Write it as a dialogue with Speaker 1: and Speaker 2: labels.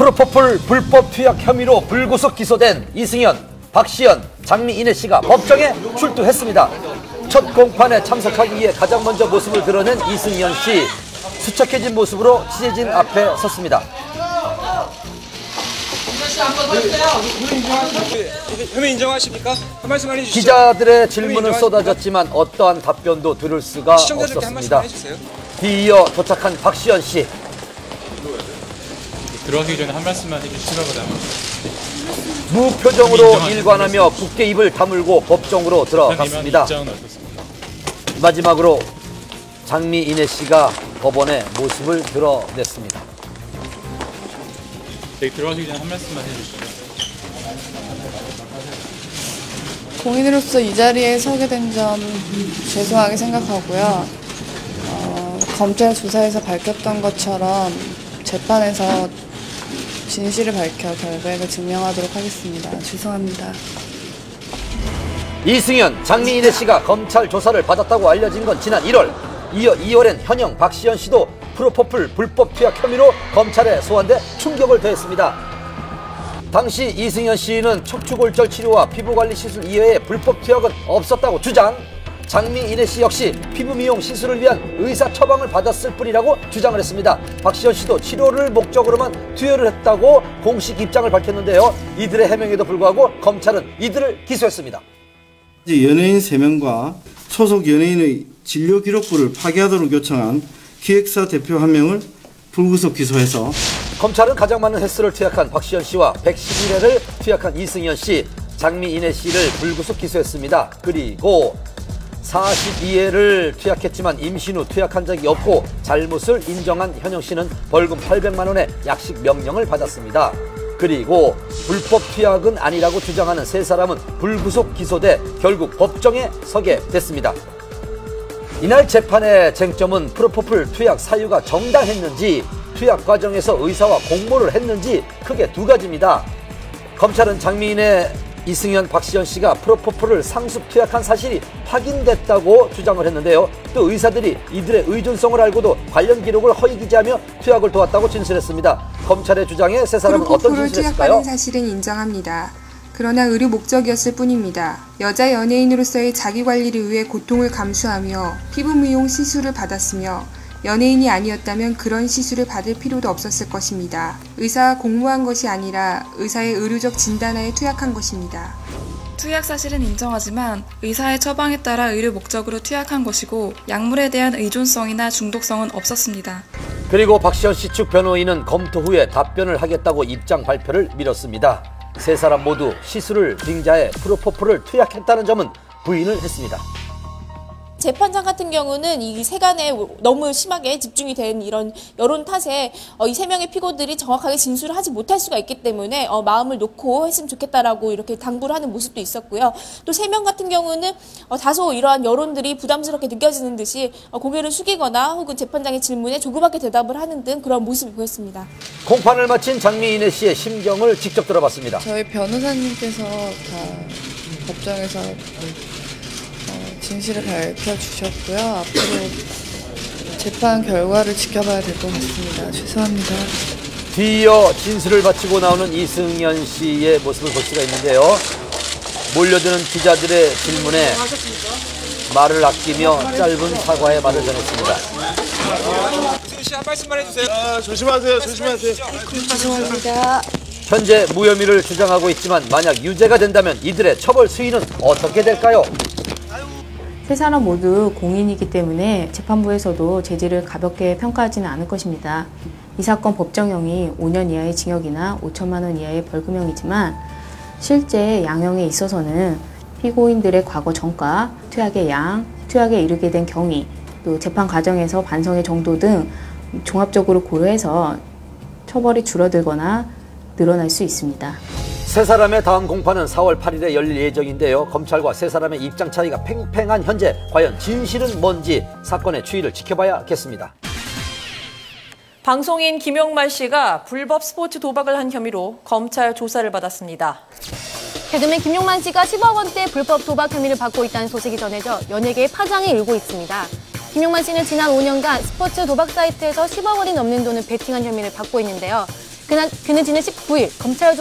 Speaker 1: 프로포폴 불법 투약 혐의로 불구속 기소된 이승현, 박시연, 장미인혜 씨가 법정에 출두했습니다. 첫 공판에 참석하기 위해 가장 먼저 모습을 드러낸 이승현 씨. 수척해진 모습으로 취재진 앞에 섰습니다.
Speaker 2: 혐의 인정하십니까? 한 말씀 해주시죠.
Speaker 1: 기자들의 질문은 쏟아졌지만 어떠한 답변도 들을 수가 없었습니다. 뒤이어 도착한 박시연 씨.
Speaker 3: 들어가기 전에 한 말씀만 해주시면
Speaker 1: 무표정으로 일관하며 굳게 입을 다물고 법정으로 들어갔습니다. 마지막으로 장미인혜 씨가 법원에 모습을 드러냈습니다.
Speaker 3: 들어가기 전에 한 말씀만 해주시죠.
Speaker 4: 공인으로서 이 자리에 서게 된 점 죄송하게 생각하고요. 검찰 조사에서 밝혔던 것처럼 재판에서 진실을 밝혀 결백을 증명하도록 하겠습니다. 죄송합니다.
Speaker 1: 이승현, 장미인혜 씨가 검찰 조사를 받았다고 알려진 건 지난 1월. 이어 2월엔 현영 박시연 씨도 프로포폴 불법 투약 혐의로 검찰에 소환돼 충격을 더했습니다. 당시 이승현 씨는 척추골절 치료와 피부관리 시술 이외에 불법 투약은 없었다고 주장. 장미인혜 씨 역시 피부 미용 시술을 위한 의사 처방을 받았을 뿐이라고 주장을 했습니다. 박시연 씨도 치료를 목적으로만 투여를 했다고 공식 입장을 밝혔는데요. 이들의 해명에도 불구하고 검찰은 이들을 기소했습니다.
Speaker 5: 연예인 3명과 소속 연예인의 진료 기록부를 파기하도록 요청한 기획사 대표 1명을 불구속 기소해서
Speaker 1: 검찰은 가장 많은 횟수를 투약한 박시연 씨와 111회를 투약한 이승현 씨, 장미인혜 씨를 불구속 기소했습니다. 그리고 42회를 투약했지만 임신 후 투약한 적이 없고 잘못을 인정한 현영 씨는 벌금 800만 원의 약식 명령을 받았습니다. 그리고 불법 투약은 아니라고 주장하는 세 사람은 불구속 기소돼 결국 법정에 서게 됐습니다. 이날 재판의 쟁점은 프로포폴 투약 사유가 정당했는지, 투약 과정에서 의사와 공모를 했는지 크게 두 가지입니다. 검찰은 장미인혜, 이승현, 박시연 씨가 프로포폴을 상습 투약한 사실이 확인됐다고 주장을 했는데요. 또 의사들이 이들의 의존성을 알고도 관련 기록을 허위 기재하며 투약을 도왔다고 진술했습니다. 검찰의 주장에 세 사람은 어떤 진술을 했을까요?
Speaker 6: 투약받은 사실은 인정합니다. 그러나 의료 목적이었을 뿐입니다. 여자 연예인으로서의 자기관리를 위해 고통을 감수하며 피부 미용 시술을 받았으며 연예인이 아니었다면 그런 시술을 받을 필요도 없었을 것입니다. 의사가 공모한 것이 아니라 의사의 의료적 진단하에 투약한 것입니다.
Speaker 7: 투약 사실은 인정하지만 의사의 처방에 따라 의료 목적으로 투약한 것이고 약물에 대한 의존성이나 중독성은 없었습니다.
Speaker 1: 그리고 박시연 씨 측 변호인은 검토 후에 답변을 하겠다고 입장 발표를 미뤘습니다. 세 사람 모두 시술을 빙자해 프로포폴을 투약했다는 점은 부인을 했습니다.
Speaker 8: 재판장 같은 경우는 이 세간에 너무 심하게 집중이 된 이런 여론 탓에 이 세 명의 피고들이 정확하게 진술을 하지 못할 수가 있기 때문에 마음을 놓고 했으면 좋겠다라고 이렇게 당부를 하는 모습도 있었고요. 또 세 명 같은 경우는 다소 이러한 여론들이 부담스럽게 느껴지는 듯이 고개를 숙이거나 혹은 재판장의 질문에 조그맣게 대답을 하는 등 그런 모습이 보였습니다.
Speaker 1: 공판을 마친 장미인혜 씨의 심경을 직접 들어봤습니다.
Speaker 4: 저희 변호사님께서 다 법정에서 진실을 밝혀주셨고요. 앞으로 재판 결과를 지켜봐야 될 것 같습니다. 죄송합니다.
Speaker 1: 뒤이어 진술을 바치고 나오는 이승현 씨의 모습을 볼 수가 있는데요. 몰려드는 기자들의 질문에 말을 아끼며 짧은 사과의 말을 전했습니다.
Speaker 2: 이승현 씨 한 말씀만 해주세요.
Speaker 5: 조심하세요. 조심하세요.
Speaker 8: 죄송합니다.
Speaker 1: 현재 무혐의를 주장하고 있지만 만약 유죄가 된다면 이들의 처벌 수위는 어떻게 될까요?
Speaker 9: 세 사람 모두 공인이기 때문에 재판부에서도 죄질을 가볍게 평가하지는 않을 것입니다. 이 사건 법정형이 5년 이하의 징역이나 5천만 원 이하의 벌금형이지만 실제 양형에 있어서는 피고인들의 과거 전과, 투약의 양, 투약에 이르게 된 경위, 또 재판 과정에서 반성의 정도 등 종합적으로 고려해서 처벌이 줄어들거나 늘어날 수 있습니다.
Speaker 1: 세 사람의 다음 공판은 4월 8일에 열릴 예정인데요. 검찰과 세 사람의 입장 차이가 팽팽한 현재 과연 진실은 뭔지 사건의 추이를 지켜봐야겠습니다.
Speaker 10: 방송인 김용만 씨가 불법 스포츠 도박을 한 혐의로 검찰 조사를 받았습니다.
Speaker 11: 개그맨 김용만 씨가 10억 원대 불법 도박 혐의를 받고 있다는 소식이 전해져 연예계에 파장이 일고 있습니다. 김용만 씨는 지난 5년간 스포츠 도박 사이트에서 10억 원이 넘는 돈을 베팅한 혐의를 받고 있는데요. 그는 지난 19일 검찰